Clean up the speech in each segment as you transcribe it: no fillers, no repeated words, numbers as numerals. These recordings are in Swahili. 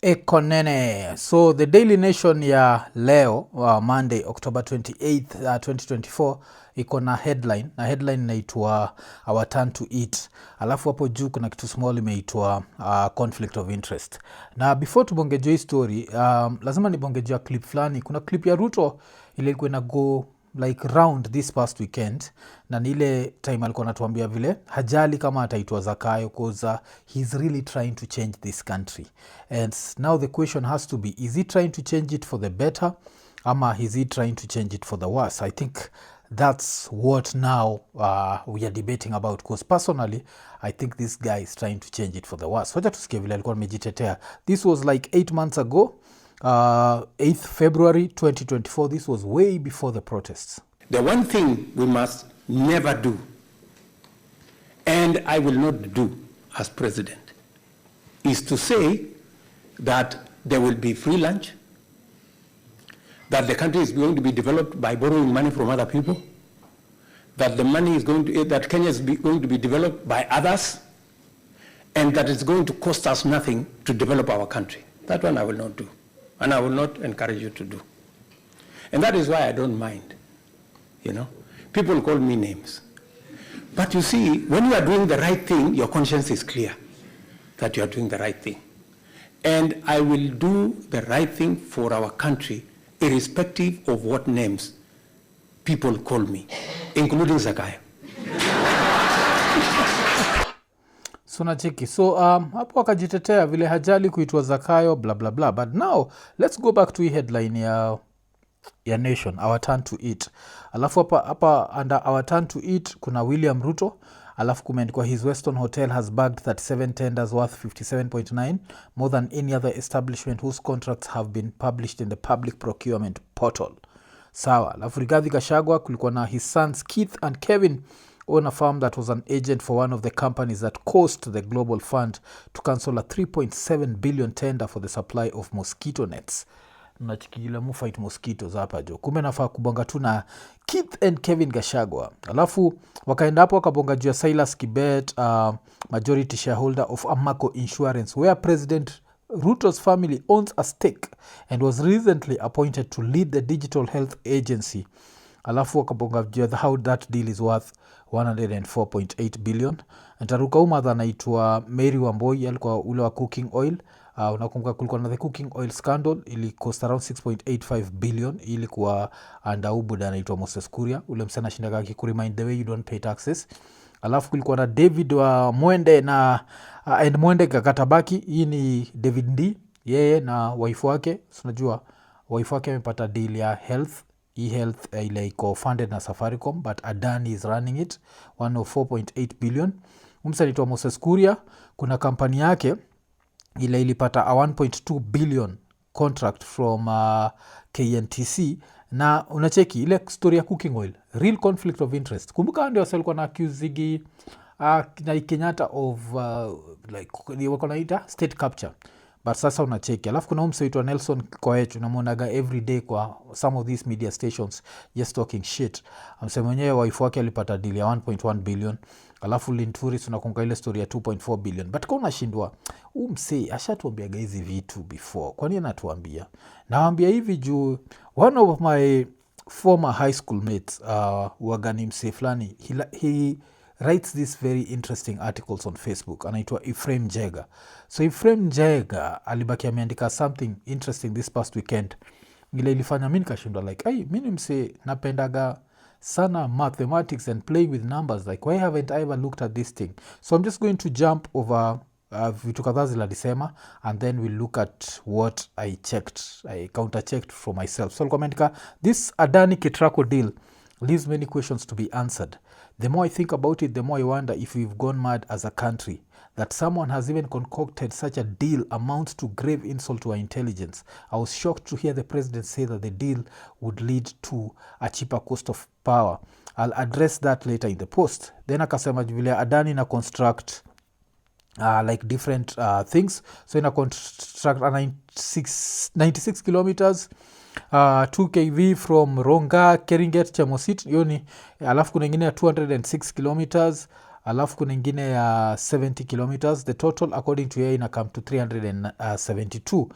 Ekonene. So the Daily Nation ya leo Monday October 28th 2024 iko na headline, na headline inaitwa Our Turn to Eat. Alafu hapo juu kuna kitu small imeitwa conflict of interest. Na before tubongejea hii story, lazima nibongejea clip fulani. Kuna clip ya Ruto ile ilikuwa ina go like round this past weekend, na nile time alikuwa anatuambia vile hajali kama ataitwa Zakayo cause he's really trying to change this country. And now the question has to be, is he trying to change it for the better ama is he trying to change it for the worse? I think that's what now we are debating about, because personally I think this guy is trying to change it for the worse. Wacha tusikie vile alikuwa amejitetea. This was like 8 months ago, 8th February 2024. This was way before the protests. The one thing we must never do, and I will not do as president, is to say that there will be free lunch, that the country is going to be developed by borrowing money from other people, that the money is going to, that Kenya is going to be developed by others, and that it's going to cost us nothing to develop our country. That one I will not do, and I will not encourage you to do. And that is why I don't mind. You know, people call me names. But you see, when you are doing the right thing, your conscience is clear that you are doing the right thing. And I will do the right thing for our country, irrespective of what names people call me, including Zakayo. So nacheki. So hapo akajitetea vile hajali kuitwa Zakayo blah blah blah. But now let's go back to hii headline ya Nation, Our Turn to Eat. Alafu hapa under Our Turn to Eat kuna William Ruto. Alafu kumeandikwa his Weston Hotel has bagged 37 tenders worth 57.9, more than any other establishment whose contracts have been published in the public procurement portal. Sawa. Alafu Rigathi Gachagua kulikuwa na his sons Keith and Kevin own a firm that was an agent for one of the companies that caused the Global Fund to cancel a 3.7 billion tender for the supply of mosquito nets. Nachikile mu fight mosquitoes hapa jo. Kumbe nafaa kubonga tu na Keith and Kevin Gachagua. Alafu wakaenda hapo wakabonga juu ya Silas Kibet, majority shareholder of Amaco Insurance, where President Ruto's family owns a stake and was recently appointed to lead the digital health agency. Alafu wakabonga juu ya how that deal is worth 104.8 billion. Ntaruka umadha anaitwa Mary Wamboi, alikuwa ule wa cooking oil. Unakumbuka kulikuwa na the cooking oil scandal, ili cost around 6.85 billion. Ilikuwa under ubuda anaitwa Moses Kuria, ule msana shindaga akikuremind the way you don't pay taxes. Alafu kulikuwa na David wa Mwende na and Mwende Kakatabaki. Hii ni David D, yeye na wife wake. Unajua wife wake amepata deal ya health, e-health ile iko funded na Safaricom, but Adani is running it, 104.8 billion. Msana anaitwa Moses Kuria, kuna kampani yake ile ilipata a 1.2 billion contract from KNTC. Na unacheki ile story ya cooking oil, real conflict of interest. Kumbuka ndio walikuwa na accusing na Kenyatta of like wako naita state capture. But sasa unacheki. Alafu kuna mse uitwa Nelson Koech, unamuonaga every day kwa some of these media stations just talking shit. Mse mwenyewe wife wake alipata deal ya 1.1 billion. Alafu Linturi tunakumbuka ile story ya 2.4 billion. But kwa unashindwa, mse ashatuambiaga hizi vitu before. Kwa nini anatuambia? Naambia hivi juu one of my former high school mates, wagani mse fulani, he writes this very interesting articles on Facebook. Anaitwa Ephraim Jega. So Ephraim Jega alibaki ameandika something interesting this past weekend. Ile ilifanya mimi nikashindwa like, mimi mse napendaga sana mathematics and playing with numbers, like why haven't I ever looked at this thing? So I'm just going to jump over vitu kadhaa ziladisema, and then we'll look at what I counter checked for myself. So commentika, this Adani Ketraco deal leaves many questions to be answered. The more I think about it, the more I wonder if we've gone mad as a country. That someone has even concocted such a deal amounts to grave insult to our intelligence. I was shocked to hear the president say that the deal would lead to a cheaper cost of power. I'll address that later in the post. Then akasema vile Adani na construct like different things. So ina construct 96 kilometers 2 kV from Ronga Keringet Chemosit, yoni. Alafu kuna ingine 206 kilometers alafu kuna ingine ya 70 kilometers. The total according to yeye ina come to 372.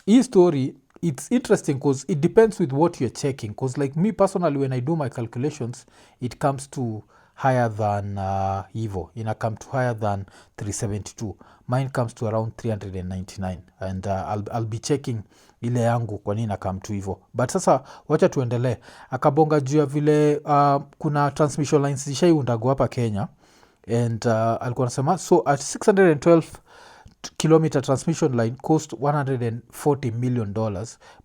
Hii story, it's interesting because it depends with what you're checking, because like me personally, when I do my calculations, it comes to higher than hivo, ina come to higher than 372. Mine comes to around 399, and I'll be checking ile yangu kwa nini come to hivo. But sasa wacha tuendelee. Akabonga juu ya vile kuna transmission lines zishaiundagwa hapa Kenya, and alikuwa anasema so at 612 kilometer transmission line cost $140 million,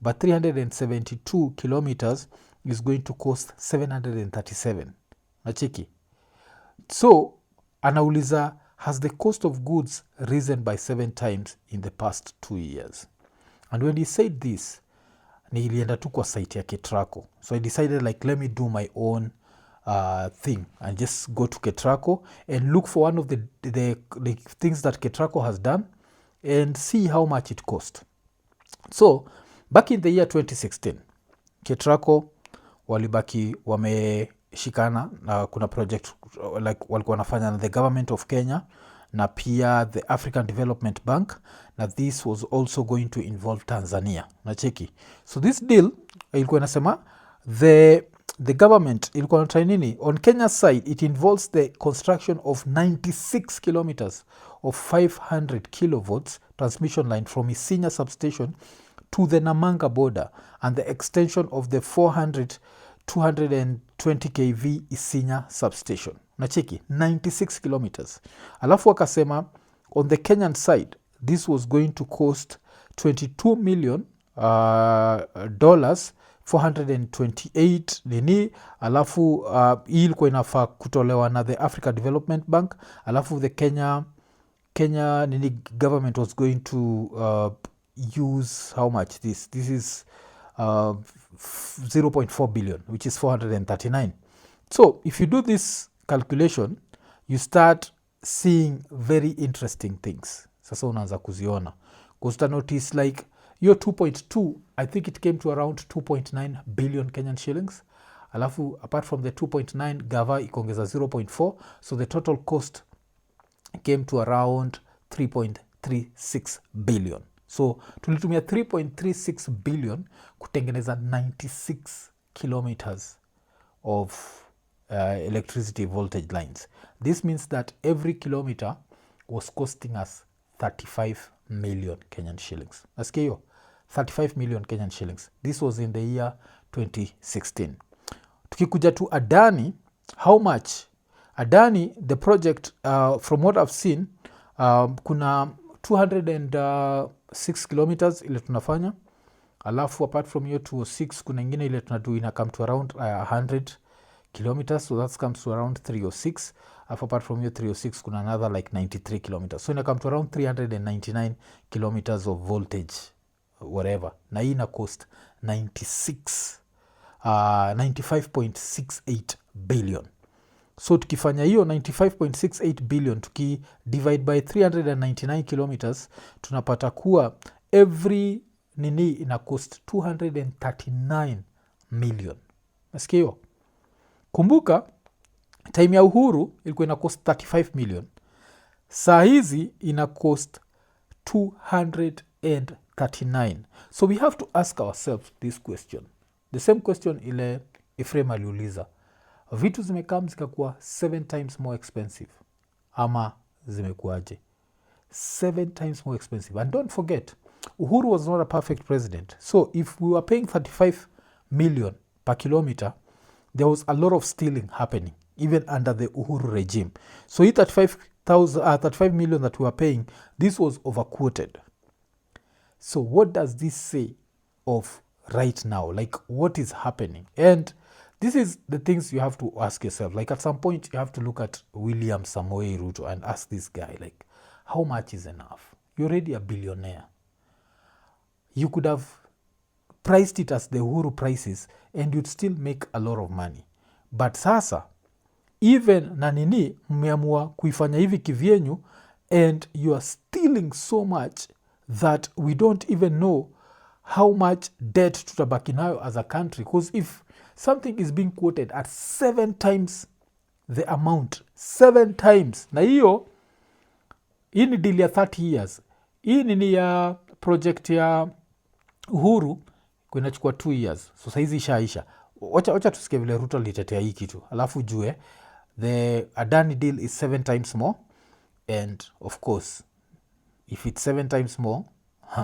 but 372 kilometers is going to cost 737. Nachiki. So anauliza, has the cost of goods risen by 7 times in the past 2 years? And when he said this, nilienda tu kwa site ya Ketraco. So I decided like, let me do my own thing and just go to Ketraco and look for one of the things that Ketraco has done and see how much it cost. So back in the year 2016, Ketraco walibaki wameshikana na kuna project like walikuwa wanafanya na the government of Kenya na pia the African Development Bank, na this was also going to involve Tanzania. Nacheki. So this deal ilikuwa inasema the government ilikuwa inatry nini? On Kenya's side, it involves the construction of 96 kilometers of 500 kilovolts transmission line from Isinya substation to the Namanga border and the extension of the 220 kV Isinya substation. Nacheki, 96 kilometers. Alafu wakasema on the Kenyan side, this was going to cost $22 million, 428 nini, alafu hii ilikuwa inafaa kutolewa na the Africa Development Bank, alafu the Kenya nini government was going to use how much this is 0.4 billion, which is 439. So if you do this calculation, you start seeing very interesting things. Sasa unaanza kuziona, because notice like your 2.2, I think it came to around 2.9 billion Kenyan shillings. Alafu apart from the 2.9, gava ikongeza 0.4, so the total cost came to around 3.36 billion. So tulitumia 3.36 billion kutengeneza 96 kilometers of electricity voltage lines. This means that every kilometer was costing us 35 million Kenyan shillings. Nasikia hiyo? 35 million Kenyan shillings. This was in the year 2016. Tukikuja to Adani, how much? Adani, the project, from what I've seen, kuna 206 kilometers ile tunafanya. Alafu apart from hiyo 206, kuna ingine ile tunadu ina come to around 100 kilometers, so that comes to around 306. Apart from hiyo 306, kuna another like 93 kilometers, so ina come to around 399 kilometers of voltage whatever, na hii ina cost 95.68 billion. So tukifanya hiyo 95.68 billion tukidivide by 399 kilometers, tunapata kuwa every nini ina cost 239 million. Nasikia hiyo? Kumbuka time ya Uhuru ilikuwa ina cost 35 million. Saa hizi ina cost 239. So we have to ask ourselves this question, the same question ile Ephraim aliuliza, vitu zimekam zikakuwa 7 times more expensive ama zimekuaje? 7 times more expensive. And don't forget, Uhuru was not a perfect president. So if we were paying 35 million per kilometer, there was a lot of stealing happening even under the Uhuru regime. So hii 35 million that we were paying, this was overquoted. So what does this say of right now? Like, what is happening? And this is the things you have to ask yourself. Like, at some point, you have to look at William Samoei Ruto and ask this guy, like, how much is enough? You're already a billionaire. You could have priced it as the Uhuru prices and you'd still make a lot of money. But sasa, even na nini mmeamua kuifanya hivi kivyenyu, and you are stealing so much that we don't even know how much debt tutabaki nayo as a country. Because if something is being quoted at 7 times the amount 7 times. Na hii ni deal ya 30 years. Hii ni ya project ya Uhuru kunachukua 2 years. So saizi ishaisha. Wacha tusikie vile Ruto litetea hii kitu. Alafu jue the Adani deal is 7 times more, and of course if it's 7 times more,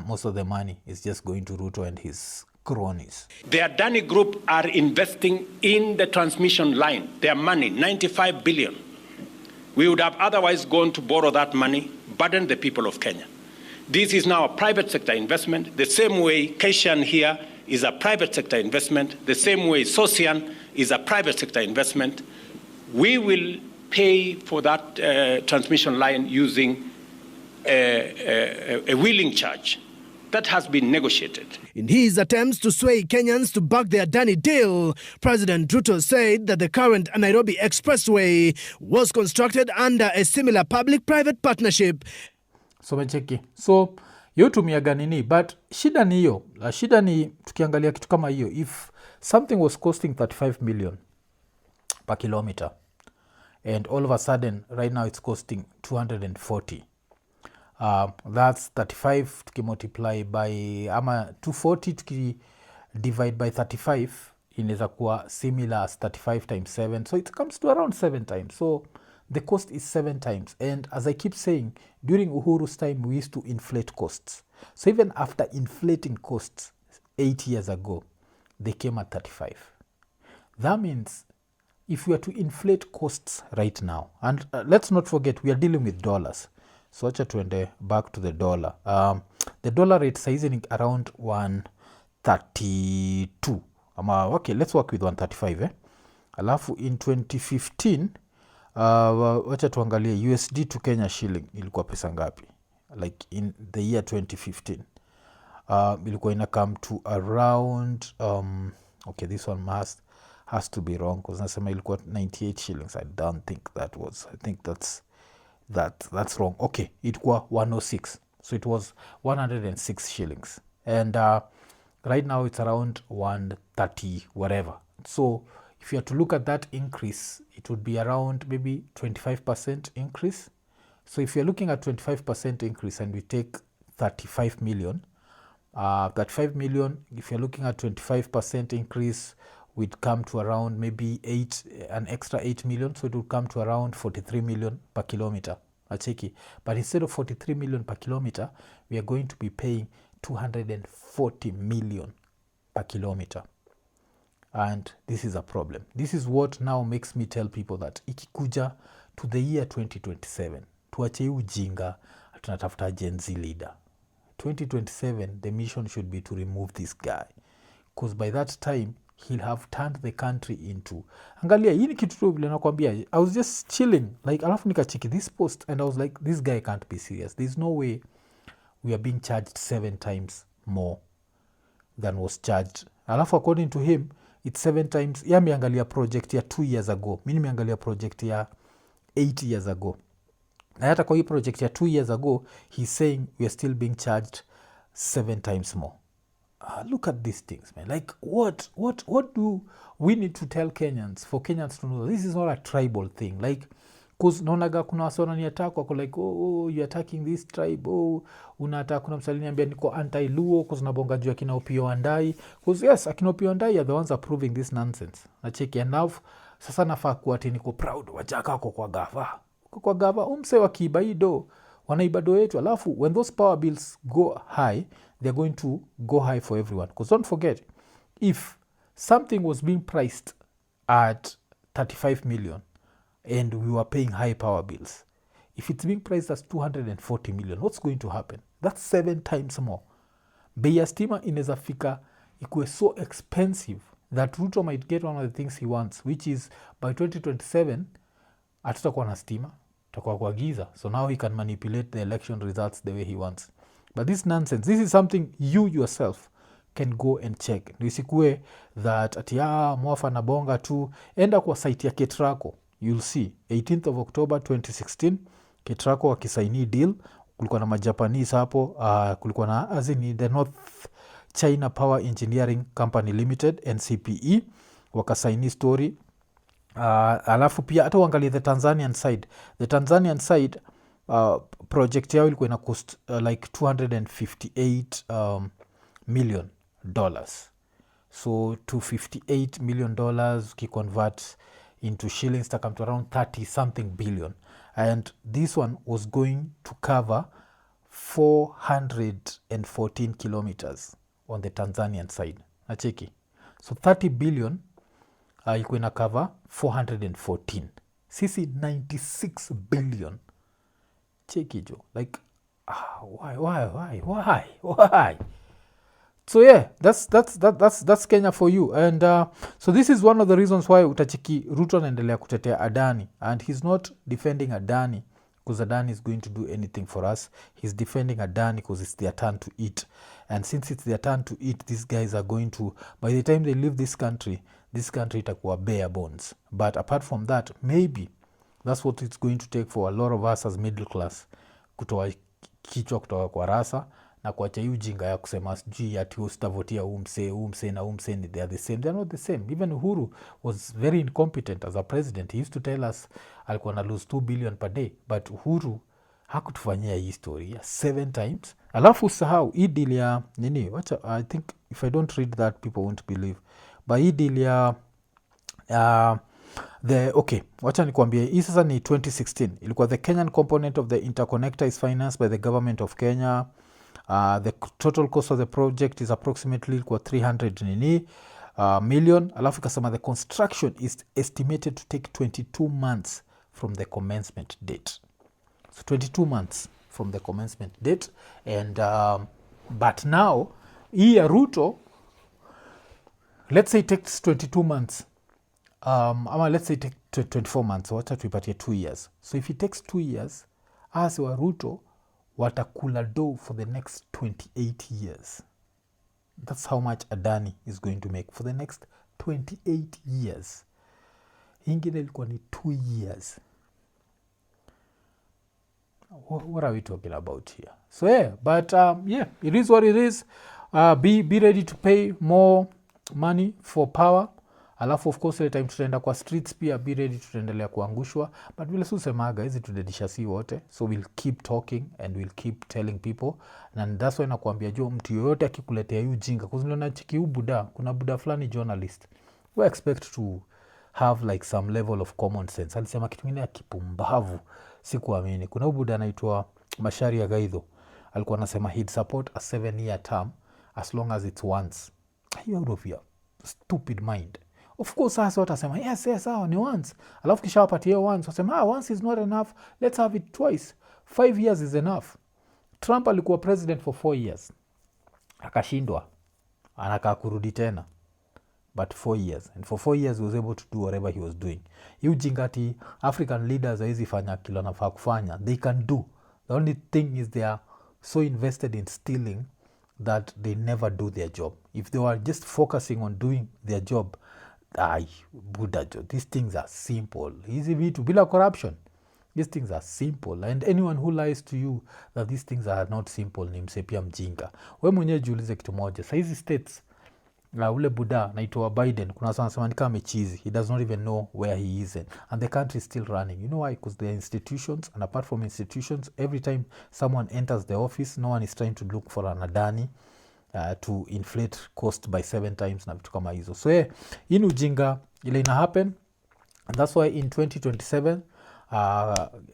most of the money is just going to Ruto and his cronies. The Adani Group are investing in the transmission line. Their money, 95 billion. We would have otherwise gone to borrow that money, burden the people of Kenya. This is now a private sector investment, the same way CASHAPP here is a private sector investment, the same way Socian is a private sector investment. We will pay for that transmission line using a wheeling charge that has been negotiated. In his attempts to sway Kenyans to back the Adani deal, President Ruto said that the current Nairobi Expressway was constructed under a similar public-private partnership. So mecheki. So yo tumiaga nini, but shida ni hiyo. Shida ni tukiangalia kitu kama hiyo, if something was costing 35 million per kilometer and all of a sudden right now it's costing 240, that's 35 tukimultiply by ama 240 tukidivide by 35 inaweza kuwa similar as 35 times 7, so it comes to around 7 times. So the cost is 7 times, and as I keep saying, during Uhuru's time we used to inflate costs. So even after inflating costs 8 years ago, they came at 35. That means if we are to inflate costs right now, and let's not forget we are dealing with dollars, so acha tuende back to the dollar. The dollar rate size is around 132. Okay, let's work with 135. Alafu in 2015, wacha tuangalie USD to Kenya shilling ilikuwa pesa ngapi, like in the year 2015. Ilikuwa ina come to around okay, this one has to be wrong because nasema ilikuwa 98 shillings. I don't think that was, I think that's wrong. Okay, it was 106, so it was 106 shillings, and right now it's around 130 whatever. So if you are to look at that increase, it would be around maybe 25% increase. So if you're looking at 25% increase and we take 35 million, if you're looking at 25% increase, we'd come to around maybe an extra 8 million. So it would come to around 43 million per kilometer. But instead of 43 million per kilometer, we are going to be paying 240 million per kilometer. And this is a problem. This is what now makes me tell people that ikikuja to the year 2027, tuache ujinga, tunatafuta Gen Z leader. 2027, the mission should be to remove this guy. Because by that time, he'll have turned the country into... Angalia, hii ni kitu tu vile nakwambia. I was just chilling. Like, alafu nikachiki this post and I was like, this guy can't be serious. There's no way we are being charged 7 times more than was charged. Alafu according to him, it's 7 times. Ya miangalia project ya 2 years ago. Mimi miangalia project ya 8 years ago. Na hata kwa hii project ya 2 years ago, he's saying we are still being charged 7 times more. Look at these things, man. Like, what do we need to tell Kenyans for Kenyans to know this is not a tribal thing? Like, because naonaga kuna wasona ni attack wako like, oh, you're attacking this tribe, unataka kuna msalini ambia niko anti-Luo because nabonga juu akina Opiyo Wandayi. Because yes, akina Opiyo Wandayi are the ones approving this nonsense. Nacheki enough. Sasa nafaa kuwa ati niko proud wajaka wako kwa gava. Kwa gava umse wakiiba ido, wanaiba do yetu. Alafu when those power bills go high, they're going to go high for everyone. Because don't forget, if something was being priced at 35 million and we were paying high power bills, if it's being priced as 240 million, what's going to happen? That's 7 times more. Bei ya stima inaweza fika ikuwe so expensive that Ruto might get one of the things he wants, which is by 2027, hatutakuwa na stima, tutakuwa kwa giza. So now he can manipulate the election results the way he wants. But this nonsense, this is something you yourself can go and check. Nisikue that ati mwafa na bonga tu. Enda kwa site ya Ketraco. You'll see 18th of October 2016 Ketraco wakisaini deal. Kulikuwa na majapanese hapo, kulikuwa na azini the North China Power Engineering Company Limited, NCPE, wakasaini story Alafu pia hata uangalie the Tanzanian side project yao ilikuwa ina cost like $258 million. So $258 million ukiconvert into shillings takam to around 30 something billion, and this one was going to cover 414 kilometers on the Tanzanian side. Nacheki, so 30 billion iko ina cover 414, sisi 96 billion. Cheki jo, like why? So yeah, that's Kenya for you. And so this is one of the reasons why utachiki Ruto anaendelea kutetea Adani, and he's not defending Adani because Adani is going to do anything for us. He's defending Adani because it's their turn to eat, and since it's their turn to eat, these guys are going to, by the time they leave this country itakuwa bare bones. But apart from that, maybe that's what it's going to take for a lot of us as middle class, kutoa kichwa kutoka kwa rasa na kuacha hii ujinga ya kusema sijui ati usitavotia umse na umse ni they are the same. They are not the same. Even Uhuru was very incompetent as a president. He used to tell us alikuwa na lose 2 billion per day, but Uhuru hakutufanyia hii story 7 times. Alafu usahau hii deal ya nini, wacha, I think if I don't read that people won't believe, but hii deal ya wacha nikuambie, hii sasa ni 2016. Ilikuwa the Kenyan component of the interconnector is financed by the government of Kenya. The total cost of the project is approximately ilikuwa 300 nini million. Alafu ikasema the construction is estimated to take 22 months from the commencement date. So 22 months from the commencement date. And but now hii ya Ruto, let's say it takes 22 months. Ama let's say take 24 months. Wacha tuipatie 2 years. So if it takes 2 years, as wa Ruto watakula do for the next 28 years. That's how much Adani is going to make for the next 28 years. Ingine ilikuwa ni 2 years. What are we talking about here? So yeah, but yeah, it is what it is. Be ready to pay more money for power. Alafu of course ile time tutaenda kwa streets pia be ready, tutaendelea kuangushwa, but vile susemaga hizi tudedisha si wote, so we'll keep talking and we'll keep telling people. And that's why nakuambia jo, mtu yoyote akikuletea hiyo jinga, kwa sababu nachiki buda, kuna buda fulani journalist we expect to have like some level of common sense. Alisema kitu kingine ya kipumbavu, sikuamini. Kuna buda anaitwa Macharia Gaitho, alikuwa anasema he'd support a 7-year term as long as it's once. Are you out of your stupid mind? Of course sasa watasema yes ni once, alafu kisha wapatie once wasema once is not enough, let's have it twice. 5 years is enough. Trump alikuwa president for 4 years akashindwa, anakaa kurudi tena, but 4 years, and for 4 years he was able to do whatever he was doing. Yu jingati African leaders hawezi fanya kila nafaa kufanya, they can do. The only thing is they are so invested in stealing that they never do their job. If they were just focusing on doing their job, buda jo, these things are simple. Hizi vitu bila corruption, these things are simple, and anyone who lies to you that these things are not simple ni msepia mjinga. We mwenyewe jiulize kitu moja, sa hizi states ule buda naitwa Biden, kuna sana sema ni kama mechizi, he does not even know where he is in, and the country is still running. You know why? Because there are institutions, and apart from institutions, every time someone enters the office, no one is trying to look for an Adani to inflate cost by 7 times na vitu kama hizo. So hii ni ujinga ile ina happen, and that's why in 2027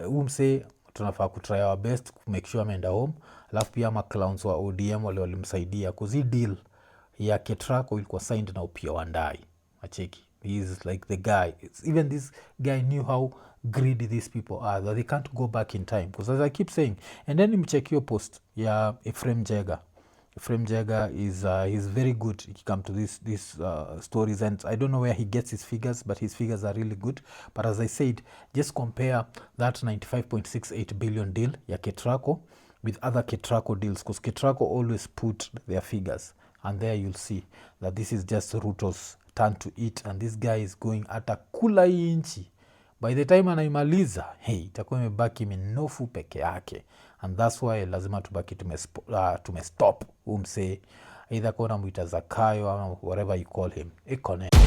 umse tunafaa kutry our best to make sure ameenda home. Alafu pia clowns wa ODM wale walimsaidia, kuzi deal ya Ketraco ilikuwa signed na Upia Wandai. Acheki, he is like the guy. Even this guy knew how greedy these people are, that they can't go back in time, because as I keep saying. And then mcheck your post ya Ephraim Jega is he's very good if you come to these stories, and I don't know where he gets his figures, but his figures are really good. But as I said, just compare that 95.68 billion deal ya Ketraco with other Ketraco deals, because Ketraco always put their figures, and there you'll see that this is just Ruto's turn to eat, and this guy is going atakula inchi. By the time anaimaliza, itakuwa imebaki minofu peke yake, and that's why lazima tubaki tumestop umse, either kona mwita Zakayo ama whatever you call him. IKONINI.